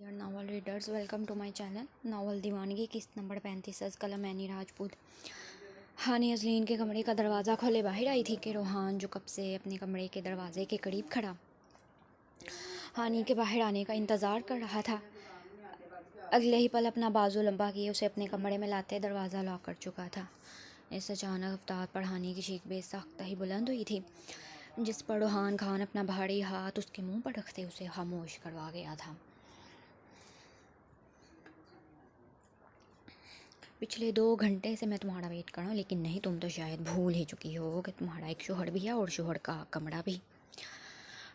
Dear novel readers, welcome to my channel. Novel Deewangi किस्त number 35 कलम many Rajput. हानी अजलीन के कमरे का दरवाज़ा खोले बाहर आई थी कि रोहान जो कब से अपने कमरे के दरवाजे के करीब खड़ा हानी के बाहर आने का इंतज़ार कर रहा था, अगले ही पल अपना बाजू लंबा किए उसे अपने कमरे में लाते दरवाज़ा लॉक कर चुका था। इस अचानक रफ्तार पर हानी की चीख बेसख्त ही बुलंद हुई थी, जिस पर रोहान खान अपना भारी हाथ उसके मुंह पर रखते उसे खामोश करवा गया था। पिछले 2 घंटे से मैं तुम्हारा वेट कर रहा हूँ, लेकिन नहीं, तुम तो शायद भूल ही चुकी हो कि तुम्हारा एक शोहर भी है और शोहर का कमरा भी।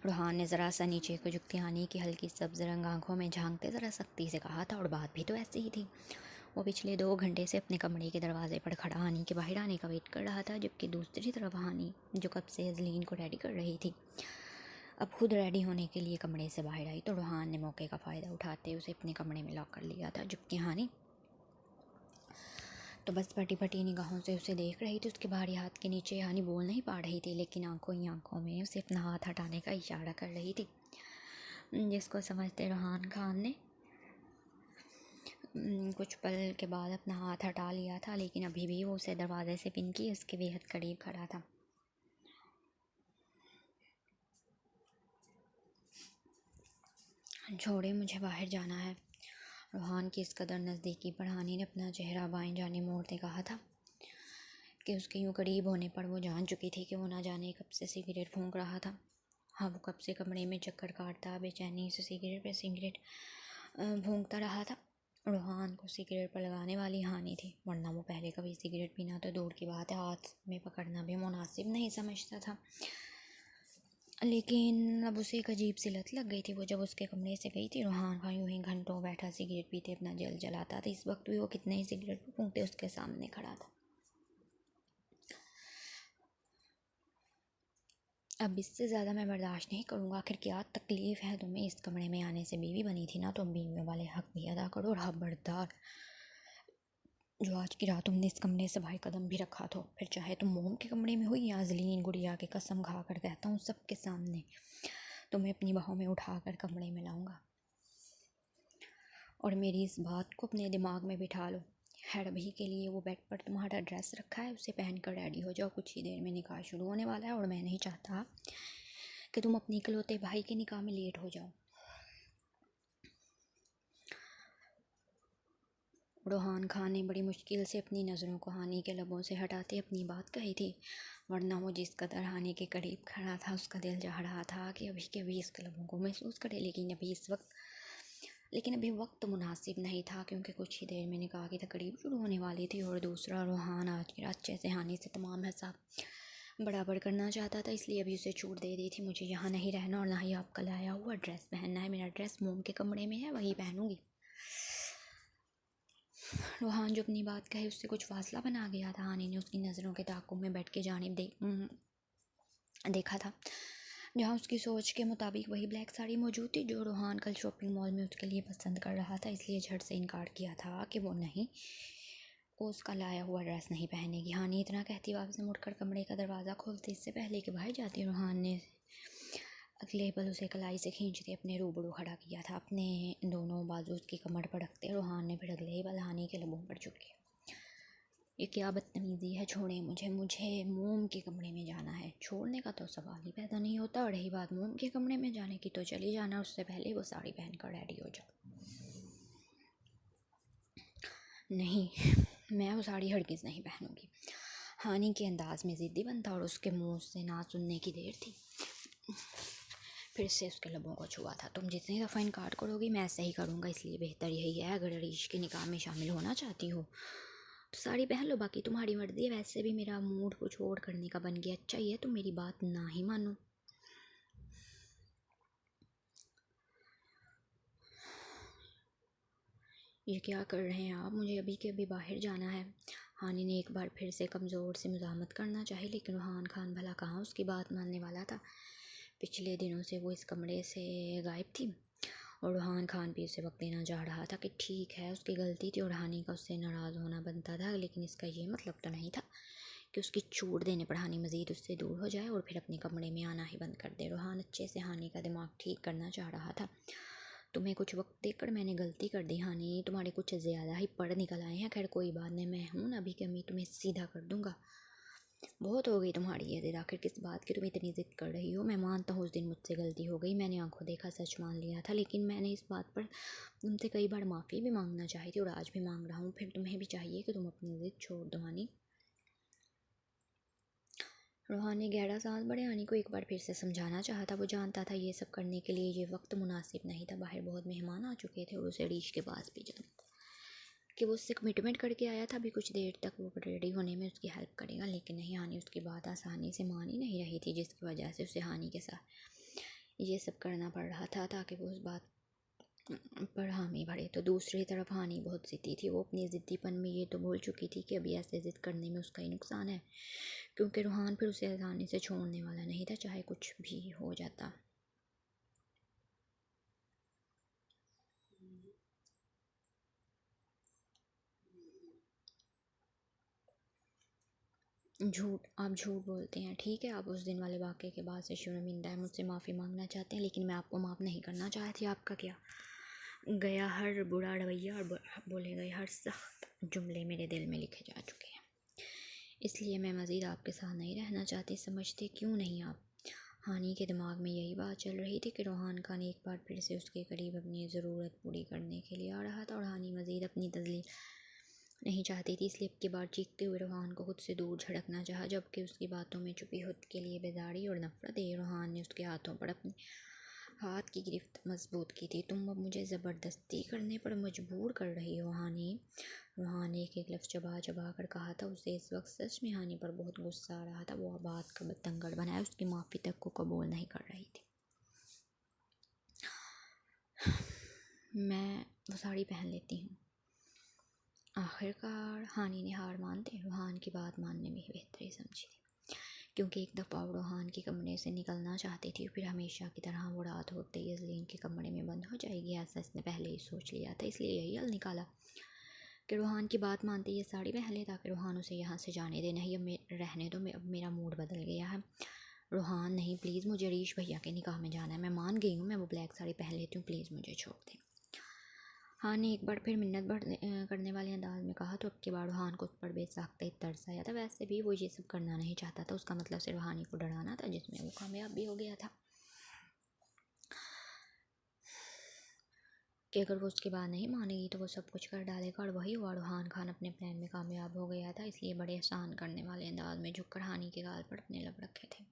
रोहान ने ज़रा सा नीचे को झुकती हानी की हल्की सब्ज रंग आंखों में झांकते ज़रा सख्ती से कहा था, और बात भी तो ऐसी ही थी। वो पिछले 2 घंटे से अपने कमरे के दरवाजे पर खड़ा हानी के बाहर आने का वेट कर रहा था, जबकि दूसरी तरफ हानी जो कब से अजलीन को रेडी कर रही थी, अब खुद रेडी होने के लिए कमरे से बाहर आई, तो रोहान ने मौके का फ़ायदा उठाते उसे अपने कमरे में लॉक कर लिया था। जबकि हानी तो बस फटी फटी निगाहों से उसे देख रही थी। उसके भारी हाथ के नीचे हानी बोल नहीं पा रही थी, लेकिन आंखों ही आंखों में उसे अपना हाथ हटाने का इशारा कर रही थी, जिसको समझते रोहान खान ने कुछ पल के बाद अपना हाथ हटा लिया था, लेकिन अभी भी वो उसे दरवाजे से पिन की उसके बेहद करीब खड़ा था। छोड़े, मुझे बाहर जाना है। रोहान की इस कदर नज़दीकी पर हानी ने अपना चेहरा बाएं जाने मोड़ते कहा था कि उसके यूँ करीब होने पर वो जान चुकी थी कि वो ना जाने कब से सिगरेट फूंक रहा था। हाँ, वो कब से कमरे में चक्कर काटता बेचैनी से सिगरेट पे सिगरेट फूंकता रहा था। रोहान को सिगरेट पर लगाने वाली हानि थी, वरना वो पहले कभी सिगरेट पीना तो दूर की बात है, हाथ में पकड़ना भी मुनासिब नहीं समझता था। लेकिन अब उसे एक अजीब सी लत लग गई थी। वो जब उसके कमरे से गई थी, रोहान का यूं ही घंटों बैठा सिगरेट पीते अपना जल जलाता था। इस वक्त भी वो कितने ही सिगरेट फूंकते उसके सामने खड़ा था। अब इससे ज़्यादा मैं बर्दाश्त नहीं करूँगा। आखिर क्या तकलीफ़ है तुम्हें? इस कमरे में आने से बीवी बनी थी ना, तो बीवियों वाले हक भी अदा करो। और खबरदार, जो आज की रात तुमने इस कमरे से बाहर कदम भी रखा, तो फिर चाहे तुम मोम के कमरे में हो या अजलीन गुड़िया के, कसम खा कर कहता हूँ सबके सामने, तुम्हें अपनी बाहों में उठा कर कमरे में लाऊंगा। और मेरी इस बात को अपने दिमाग में बिठा लो। खैर, अभी के लिए वो बेड पर तुम्हारा ड्रेस रखा है, उसे पहन कर रेडी हो जाओ। कुछ ही देर में निकाह शुरू होने वाला है, और मैं नहीं चाहता कि तुम अपने इकलौते भाई के निकाह में लेट हो जाओ। रोहान खान ने बड़ी मुश्किल से अपनी नज़रों को हानि के लबों से हटाते अपनी बात कही थी, वरना वो जिस कदर हानि के करीब खड़ा था उसका दिल चाह रहा था कि अभी के अभी इसके लबों को महसूस करे। लेकिन अभी वक्त मुनासिब नहीं था, क्योंकि कुछ ही देर में निकाह की तकरीब शुरू होने वाली थी। और दूसरा, रोहान आज की रात जैसे हानि से तमाम हिसाब बराबर करना चाहता था, इसलिए अभी उसे छूट दे दी थी। मुझे यहाँ नहीं रहना और ना ही आपका लाया हुआ ड्रेस पहनना है। मेरा ड्रेस मोम के कमरे में है, वही पहनूंगी। रोहान जो अपनी बात कहे उससे कुछ फासला बना गया था। हानि ने उसकी नज़रों के ताक़ुब में बैठ के जानिब देखा था, जहाँ उसकी सोच के मुताबिक वही ब्लैक साड़ी मौजूद थी जो रोहान कल शॉपिंग मॉल में उसके लिए पसंद कर रहा था। इसलिए झट से इनकार किया था कि वो उसका लाया हुआ ड्रेस नहीं पहनेगी। हानि इतना कहती वापस मुड़कर कमरे का दरवाज़ा खोलते इससे पहले कि बाहर जाती, रोहान ने अगले पल उसे कलाई से खींचते अपने रूबरू खड़ा किया था, अपने दोनों बाजू उसकी कमर पर रखते। रोहान ने फिर अगले ही पल हानि के लबों पर झुके। ये क्या बदतमीज़ी है? छोड़े मुझे मोम के कमरे में जाना है। छोड़ने का तो सवाल ही पैदा नहीं होता। और रही बात मोम के कमरे में जाने की, तो चली जाना, उससे पहले वो साड़ी पहन कर रेडी हो जाओ। नहीं, मैं वो साड़ी हरगिज़ नहीं पहनूंगी। हानि के अंदाज में ज़िद्दी बनता और उसके मुंह से ना सुनने की देर थी। फिर से उसके लबों को छुआ था। तुम जितनी दफ़ा इनकार करोगी मैं ऐसे ही करूँगा, इसलिए बेहतर यही है, अगर अरीश के निकाह में शामिल होना चाहती हो तो साड़ी पहन लो, बाकी तुम्हारी मर्जी है। वैसे भी मेरा मूड कुछ और करने का बन गया। अच्छा ये तुम मेरी बात ना ही मानो। ये क्या कर रहे हैं आप? मुझे अभी के अभी बाहर जाना है। हानि ने एक बार फिर से कमज़ोर से मुज़ाहमत करना चाही, लेकिन रोहान खान भला कहाँ उसकी बात मानने वाला था। पिछले दिनों से वो इस कमरे से गायब थी, और रोहान खान भी उसे वक्त देना चाह रहा था कि ठीक है उसकी गलती थी और हानि का उससे नाराज़ होना बनता था। लेकिन इसका ये मतलब तो नहीं था कि उसकी छूट देने पर हानि मज़ीद उससे दूर हो जाए और फिर अपने कमरे में आना ही बंद कर दे। रोहान अच्छे से हानि का दिमाग ठीक करना चाह रहा था, तुम्हें कुछ वक्त देकर मैंने गलती कर दी हानि, तुम्हारे कुछ ज़्यादा ही पढ़ निकल आए हैं। खैर कोई बात नहीं, मैं हूँ ना अभी कि मैं तुम्हें सीधा कर दूँगा। बहुत हो गई तुम्हारी ये जिद, आखिर किस बात की तुम इतनी ज़िद कर रही हो। मैं मानता हूँ उस दिन मुझसे गलती हो गई, मैंने आंखों देखा सच मान लिया था, लेकिन मैंने इस बात पर तुमसे कई बार माफ़ी भी मांगना चाही थी और आज भी मांग रहा हूँ। फिर तुम्हें भी चाहिए कि तुम अपनी ज़िद छोड़ दो हानि। रोहान ने गहरा सांस भरे हानि को एक बार फिर से समझाना चाहा। वो जानता था ये सब करने के लिए ये वक्त मुनासिब नहीं था। बाहर बहुत मेहमान आ चुके थे और उसे रीछ के पास भी जाना कि वो उससे कमिटमेंट करके आया था। अभी कुछ देर तक वो रेडी होने में उसकी हेल्प करेगा, लेकिन नहीं, हानि उसकी बात आसानी से मान ही नहीं रही थी, जिसकी वजह से उसे हानि के साथ ये सब करना पड़ रहा था ताकि वो उस बात पर हामी भरे। तो दूसरी तरफ हानि बहुत ज़िद्दी थी। वो अपनी ज़िद्दीपन में ये तो भूल चुकी थी कि अभी ऐसे ज़िद करने में उसका ही नुकसान है, क्योंकि रूहान फिर उसे आसानी से छोड़ने वाला नहीं था, चाहे कुछ भी हो जाता। आप झूठ बोलते हैं। ठीक है, आप उस दिन वाले वाक़े के बाद से शर्मिंदा है, मुझसे माफ़ी मांगना चाहते हैं, लेकिन मैं आपको माफ़ नहीं करना चाहती। आपका क्या गया हर बुरा रवैया और बोले गए हर सख्त जुमले मेरे दिल में लिखे जा चुके हैं, इसलिए मैं मज़ीद आपके साथ नहीं रहना चाहती। समझते क्यों नहीं आप? हानि के दिमाग में यही बात चल रही थी कि रोहान खान एक बार फिर से उसके करीब अपनी ज़रूरत पूरी करने के लिए आ रहा था और हानि मज़ीद अपनी तजलील नहीं चाहती थी, इसलिए अब की बार चीखते हुए रोहान को खुद से दूर झड़कना चाहा, जबकि उसकी बातों में छुपी खुद के लिए बेजारी और नफरत है। रोहान ने उसके हाथों पर अपने हाथ की गिरफ्त मजबूत की थी। तुम अब मुझे ज़बरदस्ती करने पर मजबूर कर रही हो हानि। रोहान ने एक एक लफ्ज़ चबा चबा कर कहा था। उसे इस वक्त सच में हानि पर बहुत गुस्सा आ रहा था। वो बात का बतंगड़ बनाए उसकी माफ़ी तक को कबूल नहीं कर रही थी। मैं वो साड़ी पहन लेती हूँ। आखिरकार हानि ने हार मानते रूहान की बात मानने में ही बेहतरी समझी थी, क्योंकि एक दफ़ा वो रूहान के कमरे से निकलना चाहती थी, फिर हमेशा की तरह वो रात होते ही अजलीन के कमरे में बंद हो जाएगी। ऐसा इसने पहले ही सोच लिया था, इसलिए यही हल निकाला कि रूहान की बात मानते ये साड़ी पहन ले ताकि रूहान उसे यहाँ से जाने दे। नहीं, अब रहने दो, अब मेरा मूड बदल गया है। रूहान नहीं, प्लीज़, मुझे रीश भैया के निकाह में जाना है। मैं मान गई हूँ, मैं वो ब्लैक साड़ी पहन लेती हूँ, प्लीज़ मुझे छोड़ दें। हाँ ने एक बार फिर मिन्नत करने वाले अंदाज में कहा। तो अब के बाद रूहान को उस पर बेसाख्ता ही तरस आया था। वैसे भी वो ये सब करना नहीं चाहता था, उसका मतलब सिर्फ हानि को डराना था, जिसमें वो कामयाब भी हो गया था कि अगर वो उसके बाद नहीं मानेगी तो वो सब कुछ कर डालेगा। और वही हुआ, रूहान खान अपने प्लान में कामयाब हो गया था, इसलिए बड़े एहसान करने वाले अंदाज में झुककर हानि के गाल पर अपने लब रखे थे।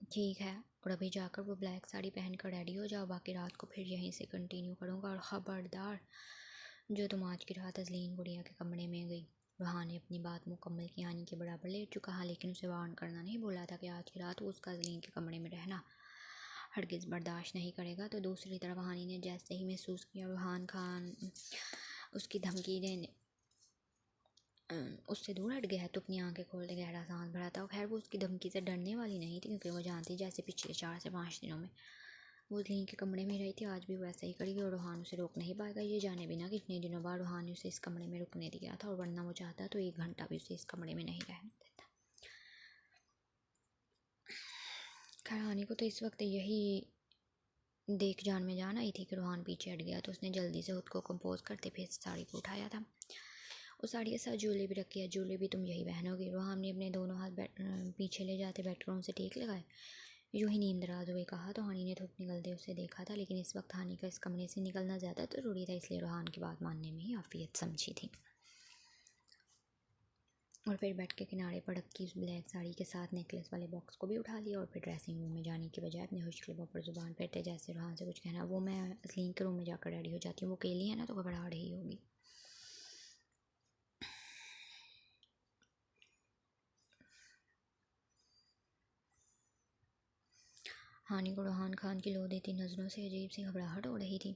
ठीक है, और अभी जाकर वो ब्लैक साड़ी पहन कर रेडी हो जाओ, बाकी रात को फिर यहीं से कंटिन्यू करूँगा। और ख़बरदार, जो तुम आज की रात अजलीन गुड़िया के कमरे में गई। रूहान ने अपनी बात मुकम्मल की। हानि के बराबर लेट चुका, हाँ, लेकिन उसे वार्न करना नहीं बोला था कि आज की रात वो उसका अजलीन के कमरे में रहना हरगिज़ बर्दाश्त नहीं करेगा। तो दूसरी तरफ हानि ने जैसे ही महसूस किया रूहान खान उसकी धमकी देने उससे दूर हट गया है, तो अपनी आंखें खोलते गहरा सांस भरा था। खैर वो उसकी धमकी से डरने वाली नहीं थी, क्योंकि वो जानती जैसे पिछले 4 से 5 दिनों में वो लीन के कमरे में रही थी, आज भी वैसा ही करेगी और रूहान उसे रोक नहीं पाएगा, ये जाने बिना कि इतने दिनों बाद रूहान ने उसे इस कमरे में रुकने दिया था, और वरना वो चाहता तो 1 घंटा भी उसे इस कमरे में नहीं रहने देता। खैर हानि को तो इस वक्त यही देख जान में जान आई थी कि रूहान पीछे हट गया, तो उसने जल्दी से खुद को कंपोज करते फिर साड़ी को उठाया था। उस साड़ी के साथ जूले भी रखी है। जूले भी तुम यही पहनोगी। रूहान ने अपने दोनों हाथ पीछे ले जाते बैठकर उनसे टेक लगाए। यूँ ही नींद दराज हुए कहा। तो हानि ने धूप निकलते उसे देखा था, लेकिन इस वक्त हानि का इस कमरे से निकलना ज़्यादा ज़रूरी था, इसलिए रूहान की बात मानने में ही आफियत समझी थी। और फिर बेड के किनारे पर रखी उस ब्लैक साड़ी के साथ नेकलेस वाले बॉक्स को भी उठा लिया और फिर ड्रेसिंग रूम में जाने के बजाय अपने खुश क्लिपों पर जुबान फेरते जैसे रूहान से कुछ कहना। वो मैं असलीन के रूम में जाकर रेडी हो जाती हूँ, वो अकेली है ना, तो घबरा रही होगी। हानि को रूहान खान की लो देती नज़रों से अजीब सी घबराहट हो रही थी।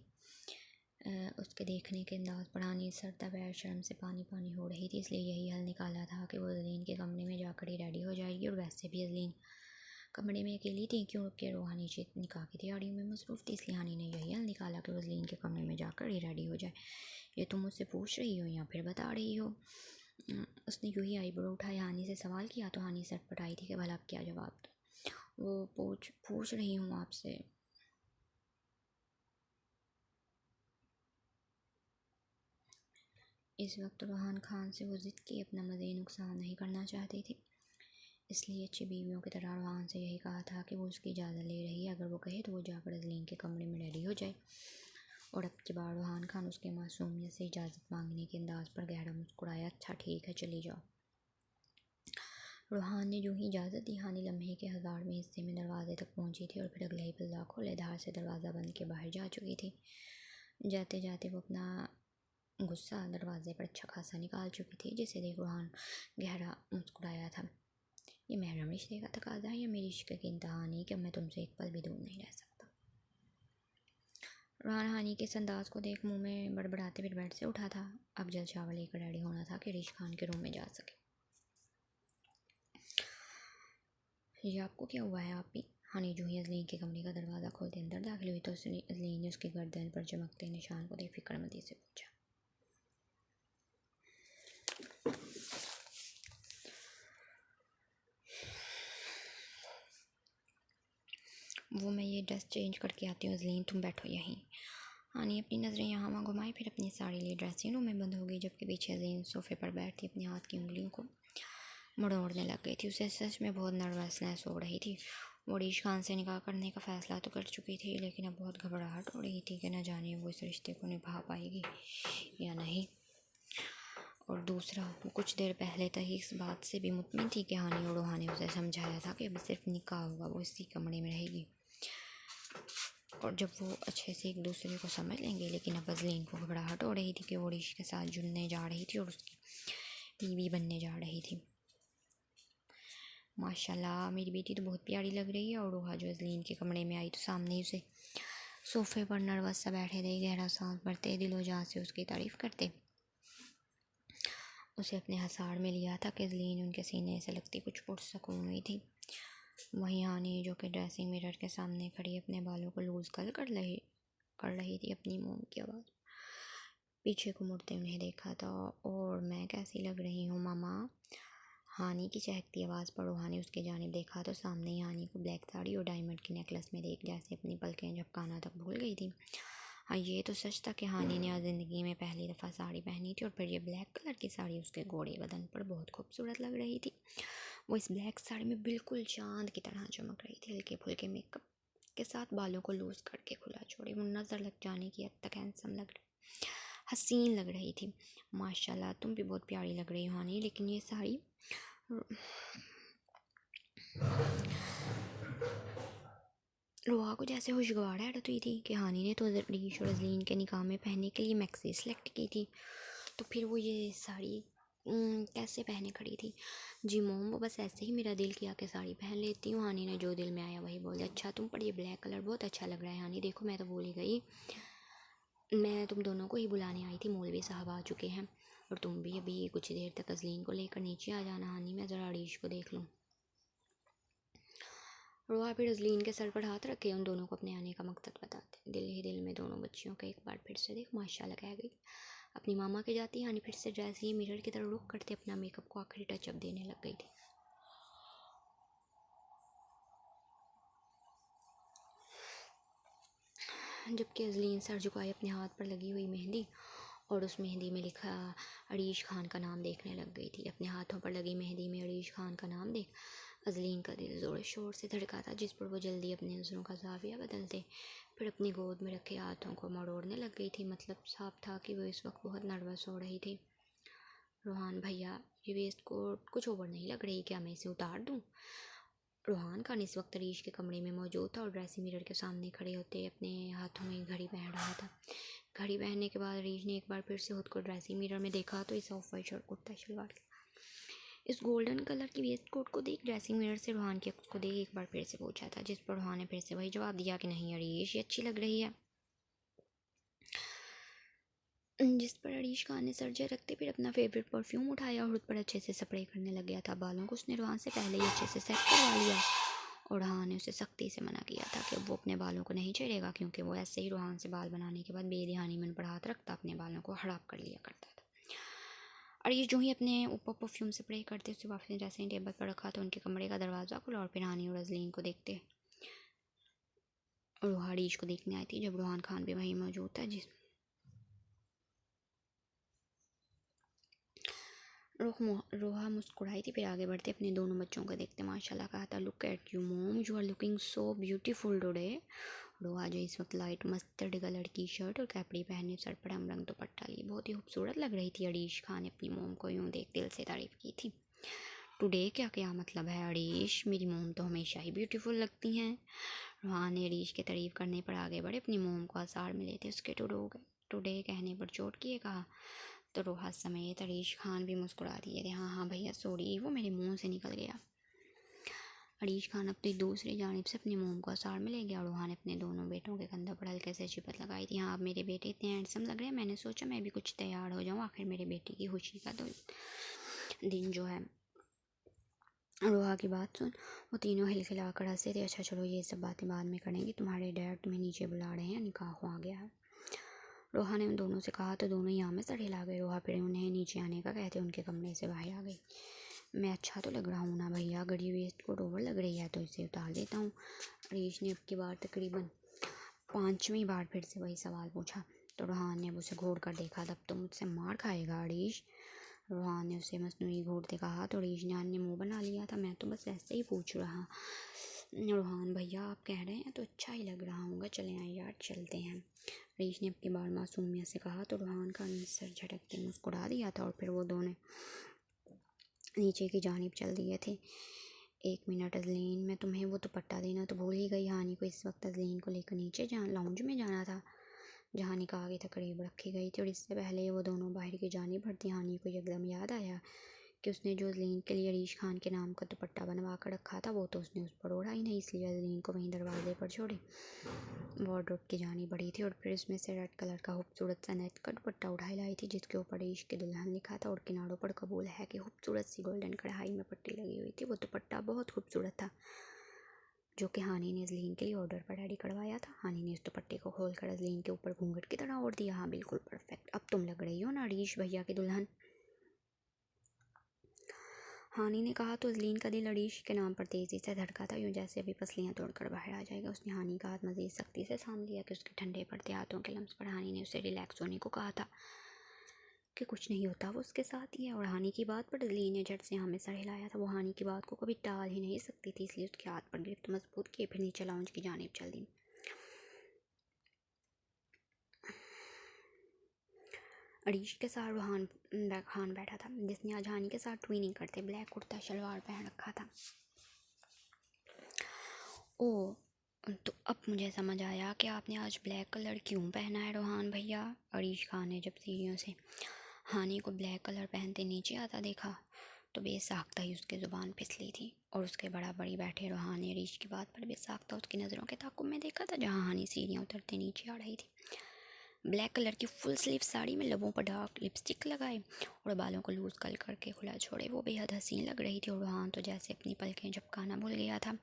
उसके देखने के अंदाज पर हानि सरता पैर शर्म से पानी पानी हो रही थी, इसलिए यही हल निकाला था कि वो अजलीन के कमरे में जाकर ही रेडी हो जाएगी। और वैसे भी अजलीन कमरे में अकेली थी, क्योंकि रूहानी निकाह की तैयारियों में मसरूफ़ थी, इसलिए हानि ने यही हल निकाला कि वो अजलीन के कमरे में जाकर ही रेडी हो जाए। ये तुम मुझसे पूछ रही हो या फिर बता रही हो? उसने यूँ ही आईब्रो उठाई हानि से सवाल किया, तो हानि सटपटाई थी कि भला क्या जवाब दूँ। वो पूछ रही हूँ आपसे। इस वक्त रूहान खान से वो ज़िद की अपना मज़ीद नुकसान नहीं करना चाहती थी, इसलिए अच्छी बीवियों की तरह रूहान से यही कहा था कि वो उसकी इजाज़त ले रही है, अगर वो कहे तो वो जाकर अजलीन के कमरे में रेडी हो जाए। और अब की बार रूहान खान उसके मासूमियत से इजाज़त मांगने के अंदाज पर गहरा मुस्कुराया। अच्छा ठीक है, चली जाओ। रूहान ने जो ही इजाज़त दी, हानि लम्हे के 1000वें हिस्से में दरवाजे तक पहुंची थी और फिर अगले ही पल्ला खोले धार से दरवाज़ा बंद के बाहर जा चुकी थी। जाते जाते वो अपना गुस्सा दरवाजे पर अच्छा खासा निकाल चुकी थी, जिसे देख रूहान गहरा मुस्कुराया था। ये महरम रिश्ते का तकाजा है या मेरी इश्क की इंतहा नहीं कि मैं तुमसे एक पल भी दूर नहीं रह सकता। रूहान हानि के इस अंदाज को देख मुंह में बड़बड़ाते फिर बेड से उठा था। अब जल्द शावर लेकर रेडी होना था कि रिश खान के रूम में जा सके। ये आपको क्या हुआ है? आप भी? हानि जो ही अजलीन के कमरे का दरवाज़ा खोलते अंदर दाखिल हुई तो अजलीन ने उसकी गर्दन पर चमकते निशान को देख फिक्रमंदी से पूछा। वो मैं ये ड्रेस चेंज करके आती हूँ अजलीन, तुम बैठो यहीं। हानि अपनी नज़रें यहाँ वहाँ घुमाई, फिर अपनी साड़ी लिए ड्रेसिंग रूम में बंद हो गई, जबकि पीछे अजलीन सोफे पर बैठती अपनी हाथ की उंगलियों को मड़ोड़ने लग गई थी। उसे सच में बहुत नर्वसनेस हो रही थी। वो अरीश खान से निकाह करने का फ़ैसला तो कर चुकी थी, लेकिन अब बहुत घबराहट हो रही थी कि न जाने वो इस रिश्ते को निभा पाएगी या नहीं। और दूसरा, वो कुछ देर पहले तक ही इस बात से भी मुतमिन थी कि हानि और रूहान ने उसे समझाया था कि अभी सिर्फ निकाह होगा, वो इसी कमरे में रहेगी और जब वो अच्छे से एक दूसरे को समझ लेंगे। लेकिन अब अजलीन को घबराहट हो रही थी कि वो अरीश के साथ जुड़ने जा रही थी और उसकी बीवी बनने जा रही थी। माशाल्लाह मेरी बेटी तो बहुत प्यारी लग रही है। और रूहा जो अजलीन के कमरे में आई तो सामने ही उसे सोफे पर नर्वस सा बैठे थे, गहरा सांस भरते दिलो जान से उसकी तारीफ़ करते उसे अपने हसाड़ में लिया था कि अजलीन उनके सीने से लगती कुछ पुरसकून हुई थी। वहीं हानि जो कि ड्रेसिंग मिरर के सामने खड़ी अपने बालों को लूज़ कर रही थी, अपनी मोम की आवाज़ पीछे को मुड़ते उन्हें देखा था। और मैं कैसी लग रही हूँ मामा? हानि की चहकती आवाज़ पर रूहा ने उसके जानिब देखा तो सामने ही हानि को ब्लैक साड़ी और डायमंड की नेकलेस में देख जैसे अपनी पलकें झपकाना तक भूल गई थी। हाँ, ये तो सच था कि हानि ने आज ज़िंदगी में पहली दफ़ा साड़ी पहनी थी और फिर ये ब्लैक कलर की साड़ी उसके गोरे बदन पर बहुत खूबसूरत लग रही थी। वो इस ब्लैक साड़ी में बिल्कुल चांद की तरह चमक रही थी। हल्के फुल्के मेकअप के साथ बालों को लूज़ करके खुला छोड़े वो नज़र लग जाने की हद तक हैंडसम लग रही, हसीन लग रही थी। माशाल्लाह तुम भी बहुत प्यारी लग रही हो हानि, लेकिन ये साड़ी रूहा को जैसे खुशगवार हैरत हुई थी कि हानि ने तो अरीश और अजलीन के निकाह में पहनने के लिए मैक्सी सेलेक्ट की थी, तो फिर वो ये साड़ी कैसे पहने खड़ी थी? जी मोम, वो बस ऐसे ही मेरा दिल किया कि साड़ी पहन लेती हूँ। हानि ने जो दिल में आया वही बोले। अच्छा तुम पर ये ब्लैक कलर बहुत अच्छा लग रहा है हानि। देखो मैं तो भूल ही गई, मैं तुम दोनों को ही बुलाने आई थी, मौलवी साहब आ चुके हैं और तुम भी अभी कुछ देर तक अजलीन को लेकर नीचे आ जाना हानि, मैं ज़रा अरीश को देख लूँ। रूहा फिर अजलीन के सर पर हाथ रखे उन दोनों को अपने आने का मकसद बताते दिल ही दिल में दोनों बच्चियों का एक बार फिर से देख माशाल्लाह कह गई। अपनी मामा के जाती हानि फिर से ड्रेस ही मिरर की तरफ रुख करते अपना मेकअप को आखिरी टचअप देने लग गई थी। जबकि अजलीन सर झुकाए अपने हाथ पर लगी हुई मेहंदी और उस मेहंदी में लिखा अरीश खान का नाम देखने लग गई थी। अपने हाथों पर लगी मेहंदी में अरीश खान का नाम देख अजलीन का दिल ज़ोर शोर से धड़का था, जिस पर वो जल्दी अपनी नज़रों का जाविया बदलते फिर अपनी गोद में रखे हाथों को मरोड़ने लग गई थी। मतलब साफ था कि वो इस वक्त बहुत नर्वस हो रही थी। रूहान भैया, ये वेस्ट कोट कुछ ओवर नहीं लग रही, क्या मैं इसे उतार दूँ? रूहान खान इस वक्त अरीश के कमरे में मौजूद था और ड्रेसिंग मिरर के सामने खड़े होते अपने हाथों में घड़ी पहन रहा था। घड़ी पहनने के बाद अरीश ने एक बार फिर से खुद को ड्रेसिंग मिरर में देखा तो इस off white shirt kurta shalwar के इस गोल्डन कलर की वेस्ट कोट को देख ड्रेसिंग मिरर से रूहान की को देख एक बार फिर से पूछा था, जिस पर रूहान ने फिर से वही जवाब दिया कि नहीं अरीश, ये अच्छी लग रही है। जिस पर अरीश खान ने सर रखते फिर अपना फेवरेट परफ्यूम उठाया और खुद पर अच्छे से स्प्रे करने लग गया था। बालों को उसने रूहान से पहले ही अच्छे से सेट करवा लिया और रूहान ने उसे सख्ती से मना किया था कि वो अपने बालों को नहीं छेड़ेगा, क्योंकि वो ऐसे ही रूहान से बाल बनाने के बाद बेरिहानी में उन पर हाथ रखता अपने बालों को हड़प कर लिया करता था। और ये जो ही अपने ऊपर परफ्यूम स्प्रे करते उससे वापस ड्रेसिंग टेबल पर रखा तो उनके कमरे का दरवाज़ा खुला और फिर हानि और अजलीन को देखते और रूहा अरीश को देखने आई थी जब रूहान खान भी वहीं मौजूद था। रोहा मुस्कुराई थी, फिर आगे बढ़ते अपने दोनों बच्चों को देखते माशाल्लाह कहा था, look at you mom, you are looking so beautiful today. Roha जो इस वक्त लाइट मस्टर्ड कलर की शर्ट और कैपरी पहने सर पर हमरंग दुपट्टा लिए बहुत ही खूबसूरत लग रही थी। अरीश खान ने अपनी मोम को यूँ देख दिल से तारीफ़ की थी। टुडे क्या क्या मतलब है अरीश, मेरी मोम तो हमेशा ही ब्यूटीफुल लगती हैं। रोहान ने अरीश के तारीफ़ करने पर आगे बढ़े अपनी मोम को आसार मिले थे उसके टुडे कहने पर चोट किए कहा तो रोहा समेत अरीश खान भी मुस्कुरा दिए थे। हाँ हाँ भैया सॉरी, वो मेरे मुंह से निकल गया। अरीश खान अपनी दूसरी जानिब से अपनी मोम को आसार में ले गया। रोहा ने अपने दोनों बेटों के कंधों पर हल्के से चिपत लगाई थी। हाँ अब मेरे बेटे इतने हैंडसम लग रहे हैं, मैंने सोचा मैं भी कुछ तैयार हो जाऊँ, आखिर मेरे बेटे की खुशी का तो दिन जो है। रोहा की बात सुन वो तीनों हिलखिला कर हंसे थे। अच्छा चलो ये सब बातें बाद में करेंगे, तुम्हारे डैड तुम्हें नीचे बुला रहे हैं, निकाह आ गया है। रोहा ने उन दोनों से कहा तो दोनों यहाँ में सर हिला गए। रोहा फिर उन्हें नीचे आने का कहते उनके कमरे से बाहर आ गई। मैं अच्छा तो लग रहा हूँ ना भैया, गड़ी वेस्ट कोट ओवर लग रही है तो इसे उतार देता हूँ। अरीश ने अब की बार तकरीबन 5वीं बार फिर से वही सवाल पूछा तो रोहान ने उसे घूर कर देखा। तब तो मुझसे मार खाएगा अरीश, रोहान ने उसे मसनूई घूरते कहा तो अरीश ने अन्य मुँह बना लिया था। मैं तो बस ऐसे ही पूछ रहा। रोहान भैया आप कह रहे हैं तो अच्छा ही लग रहा होगा, चले आए यार चलते हैं, अरीश ने अब की बार मासूमियत से कहा तो रोहान का सर झटकते मुस्कुरा दिया था और फिर वो दोनों नीचे की जानिब चल दिए थे। 1 मिनट अजलीन, मैं तुम्हें वो दुपट्टा देना तो भूल ही गई। हानी को इस वक्त अजलीन को लेकर नीचे लाउंज में जाना था जहाँ निकाह की तकरीब रखी गई थी और इससे पहले वो दोनों बाहर की जानिब बढ़ती। हानी को एकदम याद आया कि उसने जो अजलीन के लिए अरीश खान के नाम का दुपट्टा बनवा कर रखा था वो तो उसने उस पर ओढ़ा ही नहीं, इसलिए अजलीन को वहीं दरवाजे पर छोड़े वार्डरोब की जानी बढ़ी थी और फिर उसमें से रेड कलर का खूबसूरत सा नेट का दुपट्टा उठाई लाई थी जिसके ऊपर इश्क दुल्हन लिखा था और किनारों पर कबूल है कि खूबसूरत सी गोल्डन कढ़ाई में पट्टी लगी हुई थी। वो दुपट्टा बहुत खूबसूरत था जो कि हानी ने अजलीन के लिए ऑर्डर पर रेडी करवाया था। हानी ने उस दुपट्टे को खोलकर अजलीन के ऊपर घूंघट की तरह ओढ़ दिया। हाँ बिल्कुल परफेक्ट, अब तुम लग रही हो ना अरीश भैया की दुल्हन, हानी ने कहा तो अजलीन का दिल अरीश के नाम पर तेज़ी से धड़का था, यूँ जैसे अभी पसलियाँ तोड़कर बाहर आ जाएगा। उसने हानी का हाथ मज़ीद सख्ती से थाम लिया कि उसके ठंडे पड़ते हाथों के लम्स पर हानी ने उसे रिलैक्स होने को कहा था कि कुछ नहीं होता, वो उसके साथ ही है। और हानी की बात पर अजलीन ने झट से हमें सर हिलाया था। वो हानी की बात को कभी टाल ही नहीं सकती थी, इसलिए उसके हाथ पर गिरफ्त मजबूत किए फिर नीचे लाउंज की जानिब चल दी। अरीश के साथ रोहान खान बैठा था जिसने आज हानी के साथ ट्विनिंग करते ब्लैक कुर्ता शलवार पहन रखा था। ओह तो अब मुझे समझ आया कि आपने आज ब्लैक कलर क्यों पहना है रोहान भैया। अरीश खान ने जब सीढ़ियों से हानी को ब्लैक कलर पहनते नीचे आता देखा तो बेसाख्ता ही उसकी ज़ुबान फिसली थी और उसके बराबरी बैठे रोहान ने अरीश की बात पर बेसाख्ता उसकी नज़रों के ताक़ुब में देखा था जहाँ हानी सीढ़ियाँ उतरते नीचे आ रही थी। ब्लैक कलर की फुल स्लीव साड़ी में लबों पर डार्क लिपस्टिक लगाए और बालों को लूज कल करके खुला छोड़े वो बेहद हसीन लग रही थी। और रोहान तो जैसे अपनी पलकें झपकाना भूल गया था।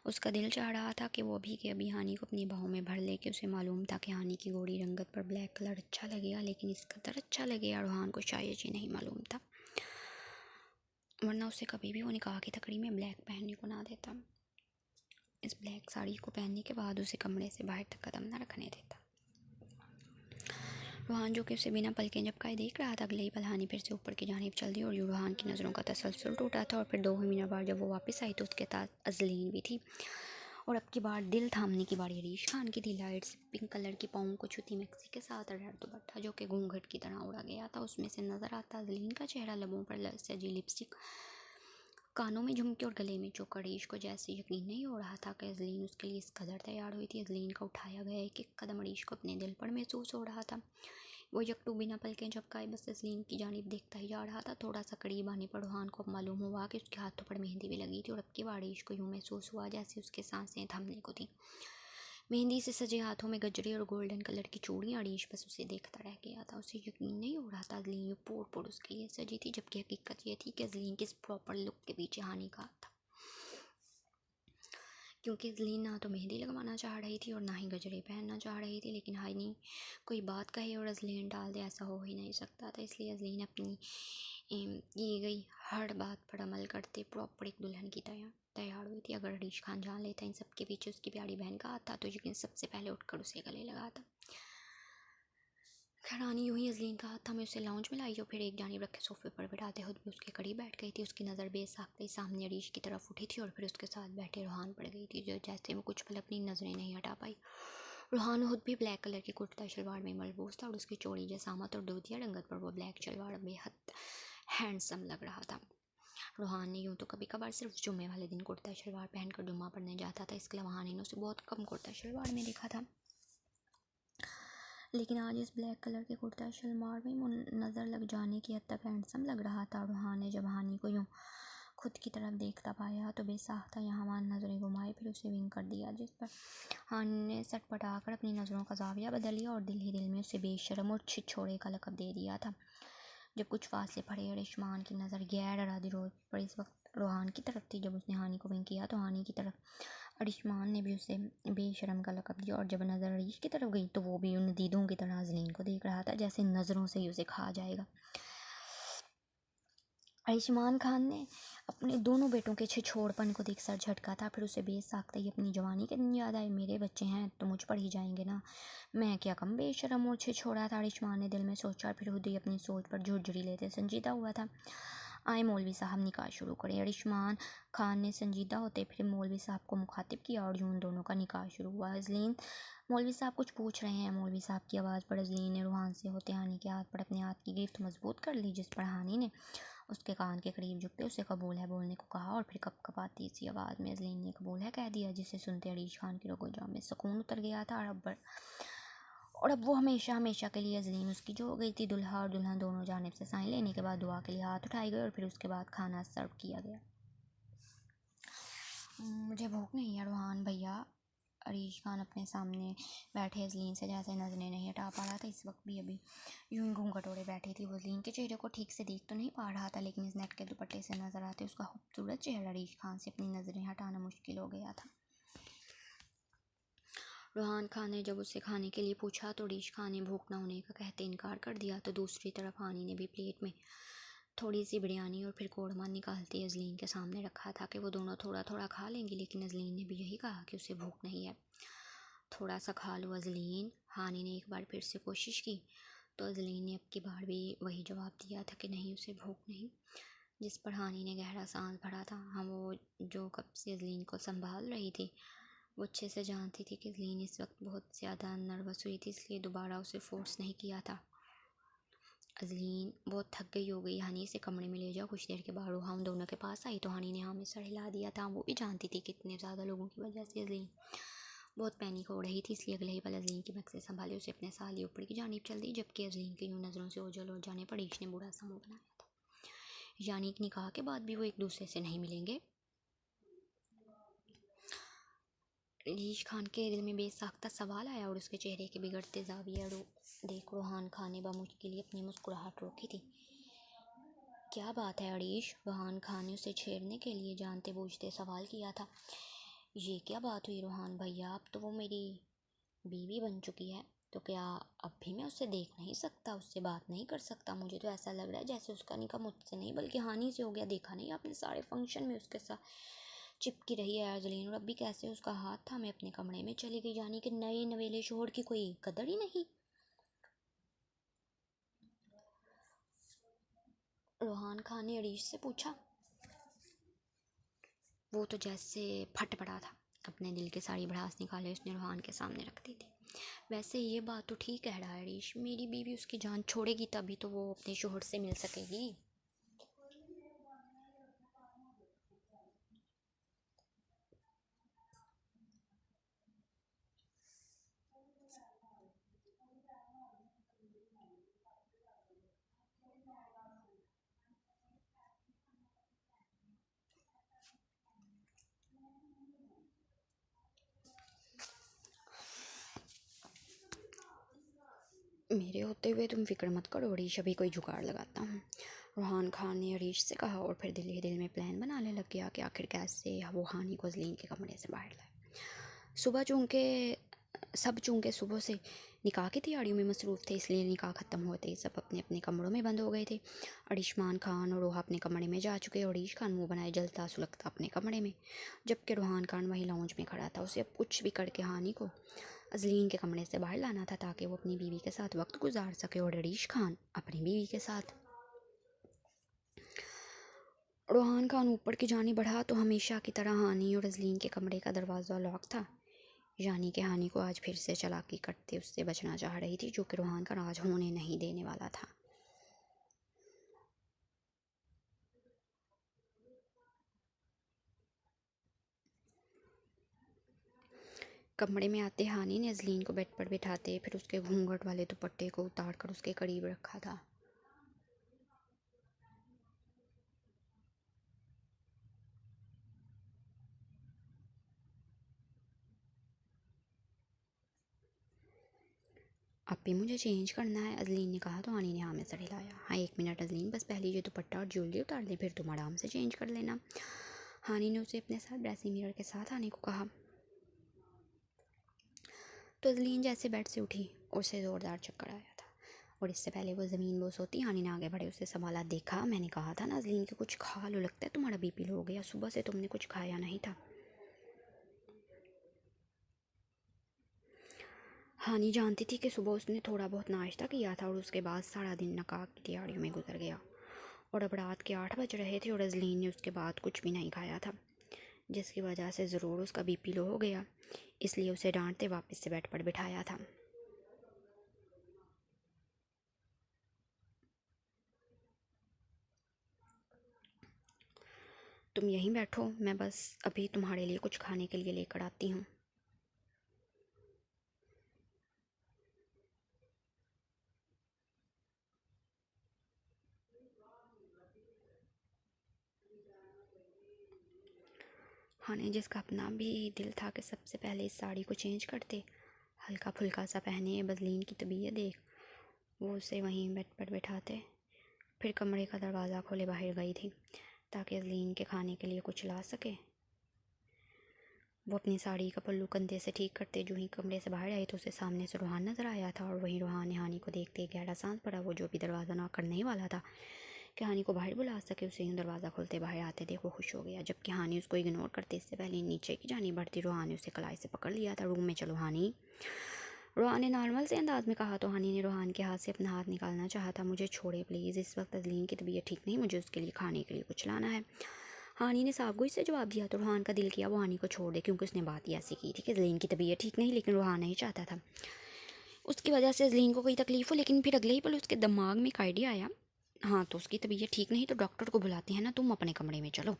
उसका दिल चाह रहा था कि वो भी कि अभी हानी को अपनी बाहों में भर ले कि उसे मालूम था कि हानी की गोरी रंगत पर ब्लैक कलर अच्छा लगेगा, लेकिन इस कदर अच्छा लगेगा रोहान को शायद ही नहीं मालूम था, वरना उसे कभी भी वो निकाह की तकरीब में ब्लैक पहनने को ना देता। इस ब्लैक साड़ी को पहनने के बाद उसे कमरे से बाहर तक कदम न रखने देता। रोहान जो कि उसे बिना पलकें झपकाए देख रहा था, अगले ही पल हानी फिर से ऊपर की जानिब चल दी और रोहान की नज़रों का तसलसल टूटा था। और फिर 2 ही मिनट बाद जब वो वापस आई तो उसके साथ अजलीन भी थी और अब की बार दिल थामने की बारी अरीश खान की थी। लाइट से पिंक कलर की पाँव को छुती मैक्सी के साथ रेड दुपट्टा जो कि घूंघट की तरह उड़ा गया था, उसमें से नज़र आता अजलीन का चेहरा, लबों पर सजी लिपस्टिक, कानों में झुमके और गले में चोक। अरीश को जैसे यकीन नहीं हो रहा था कि अजलीन उसके लिए इस कदर तैयार हुई थी। अजलीन का उठाया गया एक कदम अरीश को अपने दिल पर महसूस हो रहा था। वो यकटू बिना पलकें झपकाए बस अजलीन की जानिब देखता ही जा रहा था। थोड़ा सा करीब आने पर रोहान को अब मालूम हुआ कि उसके हाथों पर मेहंदी भी लगी थी और अब की बार अरीश को यूँ महसूस हुआ जैसे उसके सांसें थमने को थी। मेहंदी से सजे हाथों में गजरे और गोल्डन कलर की चूड़ियाँ। अरीश बस उसे देखता रह गया था। उसे यकीन नहीं हो रहा था अजलीन पोर पोर उसके लिए सजी थी, जबकि हकीकत ये थी कि अजलीन की इस प्रॉपर लुक के पीछे हानि का था, क्योंकि अजलीन ना तो मेहंदी लगवाना चाह रही थी और ना ही गजरे पहनना चाह रही थी। लेकिन हानी कोई बात कहे और अजलीन डाल दे, ऐसा हो ही नहीं सकता था। इसलिए अजलीन अपनी की गई हर बात पर अमल करते प्रॉपर एक दुल्हन की तैयार हुई थी। अगर अरीश खान जान लेता इन सब के पीछे उसकी प्यारी बहन का हाथ था तो यकीन सबसे पहले उठकर उसे गले लगाता। खैर हानी यूं ही अजलीन का हाथ था, मैं उसे लाउंज में लाई और फिर एक जानिब रखे सोफे पर बिठाते खुद भी उसके करीब बैठ गई थी। उसकी नज़र बेसाख्ता ही सामने अरीश की तरफ उठी थी और फिर उसके साथ बैठे रूहान पड़ गई थी, जो जैसे वो कुछ पल अपनी नज़रें नहीं हटा पाई। रूहान खुद भी ब्लैक कलर की कुर्ता शलवार में मलबूस था और उसकी चौड़ी जसामत और दूधिया रंगत पर वो ब्लैक शलवार बेहद हैंडसम लग रहा था। रूहान ने यूँ तो कभी कभार सिर्फ जुम्मे वाले दिन कुर्ता शलवार पहनकर जुम्मा पढ़ने जाता था, इसके अलावा हानी ने उसे बहुत कम कुर्ता शलवार में देखा था, लेकिन आज इस ब्लैक कलर के कुर्ता शलवार में नज़र लग जाने की हद तक हैंडसम लग रहा था। रूहान ने जब हानी को यूँ खुद की तरफ देखता पाया तो बेसाख्ता यहाँ वहाँ नज़रें घुमाई, फिर उसे विंक कर दिया, जिस पर हानी ने सटपटाकर अपनी नज़रों का जाविया बदल लिया और दिल ही दिल में उसे बेशरम और छिछोड़े का लक़ब दे दिया था। जब कुछ फासले पड़े अरिशमान की नज़र गैर इरादी रोज पर इस वक्त रूहान की तरफ थी। जब उसने हानी को विंक किया तो हानी की तरफ अरिशमान ने भी उसे बेशरम का लक़ब दिया और जब नज़र अरीश की तरफ गई तो वो भी उन दीदों की तरह अजलीन को देख रहा था, जैसे नज़रों से ही उसे खा जाएगा। आयुष्मान खान ने अपने दोनों बेटों के छिछोड़पन को देख सर झटका था, फिर उसे बेसाख्ता ही अपनी जवानी के दिन याद आए। मेरे बच्चे हैं तो मुझ पर ही जाएंगे ना, मैं क्या कम बेशरम और छिछोड़ा था, आयुष्मान ने दिल में सोचा, फिर खुद ही अपनी सोच पर झुरझुरी लेते संजीदा हुआ था। आए मौलवी साहब निकाह शुरू करें। आयुष्मान खान ने संजीदा होते फिर मौलवी साहब को मुखातिब किया और यूं दोनों का निकाह शुरू हुआ। अजलीन, मौलवी साहब कुछ पूछ रहे हैं। मौलवी साहब की आवाज़ पर अजलीन ने रूहान से होते हानि के हाथ पर अपने हाथ की गिरफ्त मजबूत कर ली, जिस पर हानि ने उसके कान के करीब झुकते उसे कबूल है बोलने को कहा और फिर कपकपाती सी आवाज़ में अजलीन ने कबूल है कह दिया, जिसे सुनते अरीश खान की रगो-जान में सुकून उतर गया था। और अब वो हमेशा हमेशा के लिए अजलीन उसकी जो हो गई थी। दुल्हा और दुल्हन दोनों जानिब से साइन लेने के बाद दुआ के लिए हाथ उठाए गए और फिर उसके बाद खाना सर्व किया गया। मुझे भूख नहीं है रूहान भैया, अरीश खान अपने सामने बैठे अजलीन से जैसे नजरें नहीं हटा पा रहा था। इस वक्त भी अभी यूं ही घूंघट ओढ़े बैठी थी। वो अजलीन के चेहरे को ठीक से देख तो नहीं पा रहा था, लेकिन इस नेट के दुपट्टे से नजर आते उसका खूबसूरत चेहरा अरीश खान से अपनी नजरें हटाना मुश्किल हो गया था। रूहान खान ने जब उससे खाने के लिए पूछा तो अरीश खान ने भूख न होने का कहते इनकार कर दिया, तो दूसरी तरफ हानी ने भी प्लेट में थोड़ी सी बिरयानी और फिर कौरमा निकालती अजलीन के सामने रखा था कि वो दोनों थोड़ा थोड़ा खा लेंगी, लेकिन अजलीन ने भी यही कहा कि उसे भूख नहीं है। थोड़ा सा खा लो अजलीन, हानी ने एक बार फिर से कोशिश की, तो अजलीन ने अब की बार भी वही जवाब दिया था कि नहीं, उसे भूख नहीं, जिस पर हानी ने गहरा सांस भरा था। हाँ, वो जो कब से अजलीन को संभाल रही थी वो अच्छे से जानती थी कि अजलीन इस वक्त बहुत ज़्यादा नर्वस हुई थी, इसलिए दोबारा उसे फोर्स नहीं किया था। अजलीन बहुत थक गई हो गई, हानी से कमरे में ले जाओ। कुछ देर के बाद रूहा उन दोनों के पास आई तो हानी ने हाँ में सर हिला दिया था। वो भी जानती थी कि इतने ज़्यादा लोगों की वजह से अजलीन बहुत पैनिक हो रही थी, इसलिए अगले ही पल अजलीन की बैग से संभाले उसे अपने साथ लिए ऊपर की जानिब चल दी, जबकि अजलीन के यूं नज़रों से ओझल हो जाने पर ईश ने बुरा सा मुँह बनाया था। यानी कि निकाह के बाद भी वो एक दूसरे से नहीं मिलेंगे। ईश खान के दिल में बेसाख्ता सवाल आया और उसके चेहरे के बिगड़ते जाविया देख रूहान खान ने बामुश्किल अपनी मुस्कुराहट रोकी थी। क्या बात है अरीश, रूहान खान ने उसे छेड़ने के लिए जानते बूझते सवाल किया था। ये क्या बात हुई रूहान भैया, अब तो वो मेरी बीवी बन चुकी है, तो क्या अब भी मैं उसे देख नहीं सकता, उससे बात नहीं कर सकता? मुझे तो ऐसा लग रहा है जैसे उसका निकाह मुझसे नहीं बल्कि हानि से हो गया। देखा नहीं आपने, सारे फंक्शन में उसके साथ चिपकी रही है अजलीन, और अब भी कैसे उसका हाथ था। मैं अपने कमरे में चली गई, यानी कि नए नवेले शोहर की कोई कदर ही नहीं। रूहान खान ने अरीश से पूछा। वो तो जैसे फट पड़ा था, अपने दिल के सारी भड़ास निकाले उसने रूहान के सामने रख दी थी। वैसे ये बात तो ठीक कह रहा है अरीश, मेरी बीवी उसकी जान छोड़ेगी तभी तो वो अपने शोहर से मिल सकेगी। मेरे होते हुए तुम फिक्र मत करो अरीश, अभी कोई जुगाड़ लगाता हूँ, रूहान खान ने अरीश से कहा और फिर दिल ही दिल में प्लान बनाने लग गया कि आखिर कैसे वो हानि को अजलीन के कमरे से बाहर लाए। चूँकि सुबह से निकाह की तैयारियों में मसरूफ़ थे, इसलिए निकाह ख़त्म होते ही सब अपने अपने कमरों में बंद हो गए थे। अरिशमान खान और रोहा अपने कमरे में जा चुके और अरीश खान मुंह बनाए जलता सुलगता अपने कमरे में, जबकि रूहान खान वहीं लाउंज में खड़ा था। उसे अब कुछ भी करके हानि को अजलीन के कमरे से बाहर लाना था ताकि वो अपनी बीवी के साथ वक्त गुजार सके और अरीश खान अपनी बीवी के साथ। रोहान खान ऊपर की जानी बढ़ा तो हमेशा की तरह हानी और अजलीन के कमरे का दरवाज़ा लॉक था, यानी कि हानी को आज फिर से चालाकी करते उससे बचना चाह रही थी, जो कि रोहान का राज होने नहीं देने वाला था। कमरे में आते हानी ने अजलीन को बेड पर बिठाते फिर उसके घूंघट वाले दुपट्टे को उतार कर उसके करीब रखा था। अब भी मुझे चेंज करना है, अजलीन ने कहा तो हानी ने हाँ में सर हिलाया। हाँ 1 मिनट अजलीन, बस पहले ये दुपट्टा और ज्वेलरी उतार ले, फिर तुम आराम से चेंज कर लेना। हानी ने उसे अपने साथ ड्रेसिंग मिरर के साथ आने को कहा तो अजलीन जैसे बेड से उठी और उसे ज़ोरदार चक्कर आया था और इससे पहले वो ज़मीन बोस होती हानी ने आगे बढ़े उसे संभाला। देखा, मैंने कहा था ना अजलीन के कुछ खा लो, लगता है तुम्हारा बीपी लो हो गया, सुबह से तुमने कुछ खाया नहीं था। हानी जानती थी कि सुबह उसने थोड़ा बहुत नाश्ता किया था और उसके बाद सारा दिन नकाब की तैयारियों में गुजर गया और अब रात के 8 बज रहे थे और अजलीन ने उसके बाद कुछ भी नहीं खाया था, जिसकी वजह से ज़रूर उसका बीपी लो हो गया, इसलिए उसे डांटते वापस से बेड पर बिठाया था। तुम यहीं बैठो, मैं बस अभी तुम्हारे लिए कुछ खाने के लिए लेकर आती हूँ। हानि, जिसका अपना भी दिल था कि सबसे पहले इस साड़ी को चेंज करते, हल्का फुल्का सा पहने, बदलीन की तबीयत देख वो उसे वहीं बेड पर बैठाते, फिर कमरे का दरवाज़ा खोले बाहर गई थी ताकि अजलीन के खाने के लिए कुछ ला सके। वो अपनी साड़ी का पल्लू कंधे से ठीक करते जो ही कमरे से बाहर आई तो उसे सामने से रूहान नज़र आया था और वहीं रूहान ने हानि को देखते गहरा सांस पड़ा। वो जो भी दरवाज़ा नॉक करने ही वाला था कि हानि को बाहर बुला सके, उसे यूँ दरवाज़ा खोलते बाहर आते देख वो खुश हो गया, जबकि हानि उसको इग्नोर करते इससे पहले नीचे की जानी बढ़ती रूहान ने उसे कलाई से पकड़ लिया था। रूम में चलो हानि, रूहान ने नॉर्मल से अंदाज में कहा तो हानि ने रूहान के हाथ से अपना हाथ निकालना चाहा था। मुझे छोड़े प्लीज़, इस वक्त अजलीन की तबीयत ठीक नहीं, मुझे उसके लिए खाने के लिए कुछ लाना है। हानि ने साफगोई से जवाब दिया तो रूहान का दिल किया वो हानि को छोड़ दे, क्योंकि उसने बात ही ऐसी की थी कि अजलीन की तबीयत ठीक नहीं, लेकिन रूहान नहीं चाहता था उसकी वजह से अजलीन को कोई तकलीफ़ हो। लेकिन फिर अगले ही पल उसके दिमाग में एक आइडिया आया, हाँ तो उसकी तबीयत ठीक नहीं तो डॉक्टर को बुलाते हैं ना, तुम अपने कमरे में चलो।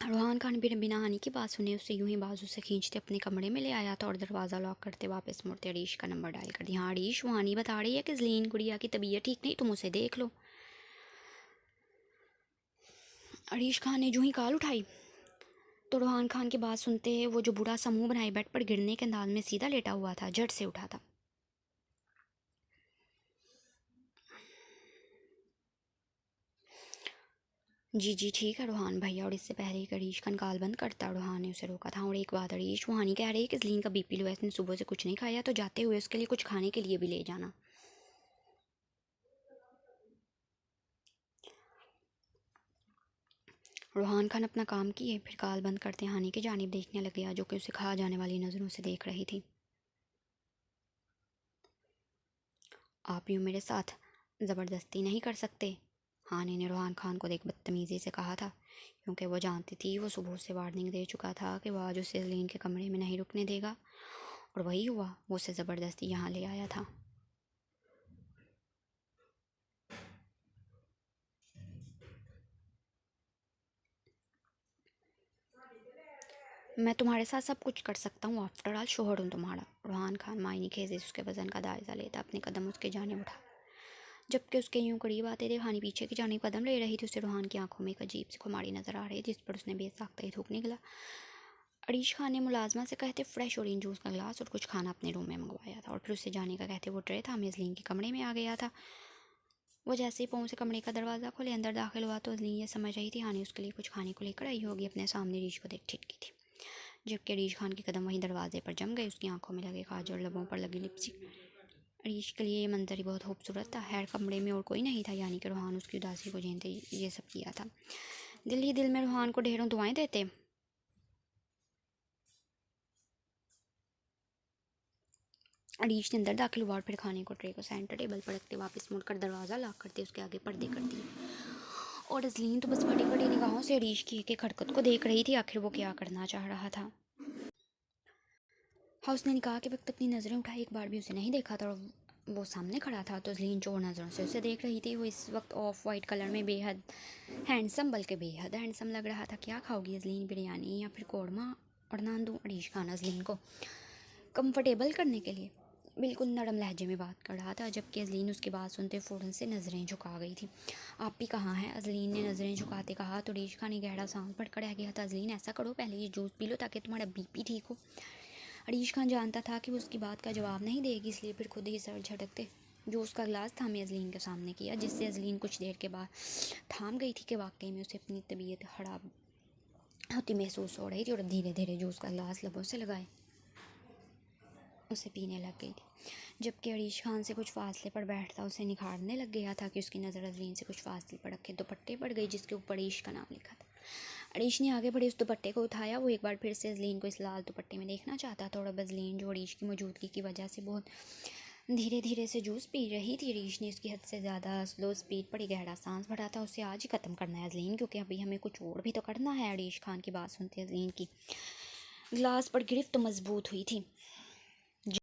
रूहान खान बिना हानि की बात सुने उससे यूं ही बाजू से खींचते अपने कमरे में ले आया था और दरवाज़ा लॉक करते वापस मुड़ते अरीश का नंबर डायल कर दिया। हाँ अरीश, वो हानि बता रही है कि अजलीन गुड़िया की तबीयत ठीक नहीं, तुम उसे देख लो। अरीश खान ने यूं ही कॉल उठाई तो रूहान खान की बात सुनते वो जो बूढ़ा सा मुंह बनाए बेड पर गिरने के अंदाज में सीधा लेटा हुआ था, झट से उठा था। जी जी ठीक है रूहान भैया, और इससे पहले कि अरीश खान कॉल बंद करता रूहान ने उसे रोका था। और एक बात अरीश, वो हानि कह रही है कि अजलीन का बीपी लो है, इसने सुबह से कुछ नहीं खाया, तो जाते हुए उसके लिए कुछ खाने के लिए भी ले जाना। रूहान खान अपना काम किए फिर कॉल बंद करते हानि की जानिब देखने लग गया, जो कि उसे खा जाने वाली नज़रों से देख रही थी। आप यूँ मेरे साथ ज़बरदस्ती नहीं कर सकते, हानि ने रूहान खान को देख बदतमीज़ी से कहा था, क्योंकि वो जानती थी वो सुबह से वार्निंग दे चुका था कि वो आज उसे अजलीन के कमरे में नहीं रुकने देगा, और वही हुआ, वो उसे ज़बरदस्ती यहाँ ले आया था। मैं तुम्हारे साथ सब कुछ कर सकता हूँ, आफ्टर ऑल शोहर हूँ तुम्हारा। रूहान खान मायने खेजे उसके वज़न का जायज़ा लेता अपने कदम उसके जानिब उठा, जबकि उसके यूं करीब आते थे हानि पीछे की जानिब कदम ले रही थी। उसे रूहान की आंखों में एक अजीब सी खुमारी नज़र आ रही, जिस पर उसने बेसाख्ता ही थूक निकला। अरीश खान ने मुलाजमा से कहते फ्रेश ऑरेंज जूस का गिलास और कुछ खाना अपने रूम में मंगवाया था और फिर उससे जाने का कहते वो ट्रे था अजलीन के कमरे में आ गया था। वो जैसे ही पाँव से कमरे का दरवाज़ा खोले अंदर दाखिल हुआ तो अजलीन ये समझ रही थी हानि उसके लिए कुछ खाने को लेकर आई होगी। अपने सामने अरीश को देख छिटकी थी, जबकि अरीश खान के कदम वहीं दरवाजे पर जम गए। उसकी आंखों में लगे काजल, लबों पर लगी लिपस्टिक, अरीश के लिए ये मंजर ही बहुत खूबसूरत था। खैर कमरे में और कोई नहीं था, यानी कि रूहान उसकी उदासी को झेलते ये सब किया था। दिल ही दिल में रूहान को ढेरों दुआएं देते अरीश ने अंदर दाखिल हुआ और फिर खाने को ट्रे को सेंटर टेबल पर रखते वापस मुड़कर दरवाज़ा लॉक करते उसके आगे पर्दे कर दिए। और अजलीन तो बस बड़ी बड़ी निगाहों से अरीश की एक एक हरकत को देख रही थी। आखिर वो क्या करना चाह रहा था। हाँ, उसने निकाह के वक्त अपनी नज़रें उठाई, एक बार भी उसे नहीं देखा था और वो सामने खड़ा था तो अजलीन चोर नज़रों से उसे देख रही थी। वो इस वक्त ऑफ वाइट कलर में बेहद हैंडसम, बल्कि बेहद हैंडसम लग रहा था। क्या खाओगी अजलीन, बिरयानी या फिर कौरमा और नान दूँ? अरीश खान अजलीन को कंफर्टेबल करने के लिए बिल्कुल नरम लहजे में बात कर रहा था, जबकि अजलीन उसकी बात सुनते फ़ौरन से नज़रें झुका गई थी। आप भी कहाँ हैं? अजलीन ने नज़रें झुकाते कहा तो अरीश खान ने गहरा सांस भरकर रह गया था। अजलीन, ऐसा करो, पहले ये जूस पी लो ताकि तुम्हारा बीपी ठीक हो। अरीश खान जानता था कि वो उसकी बात का जवाब नहीं देगी, इसलिए फिर खुद ही सर झटकते जूस का गिलास थामे अजलीन के सामने किया, जिससे अजलीन कुछ देर के बाद थाम गई थी कि वाकई में उसे अपनी तबीयत ख़राब होती महसूस हो रही थी और धीरे धीरे जूस का गिलास लबों से लगाए उसे पीने लग गई थी। जबकि अरीश खान से कुछ फासले पर बैठता उसे निखारने लग गया था कि उसकी नज़र अजलीन से कुछ फासले पर रखे दुपट्टे पर गई जिसके ऊपर अरीश का नाम लिखा था। अरीश ने आगे बढ़े उस दुपट्टे को उठाया। वो एक बार फिर से अजलीन को इस लाल दुपट्टे में देखना चाहता था और अब अजलीन जो अरीश की मौजूदगी की वजह से बहुत धीरे धीरे से जूस पी रही थी। अरीश ने उसकी हद से ज़्यादा स्लो स्पीड पर ही गहरा सांस भरा था। उसे आज ही ख़त्म करना है अजलीन, क्योंकि अभी हमें कुछ और भी तो करना है। अरीश खान की बात सुनते अजलीन की ग्लास पर गिरफ्त मजबूत हुई थी।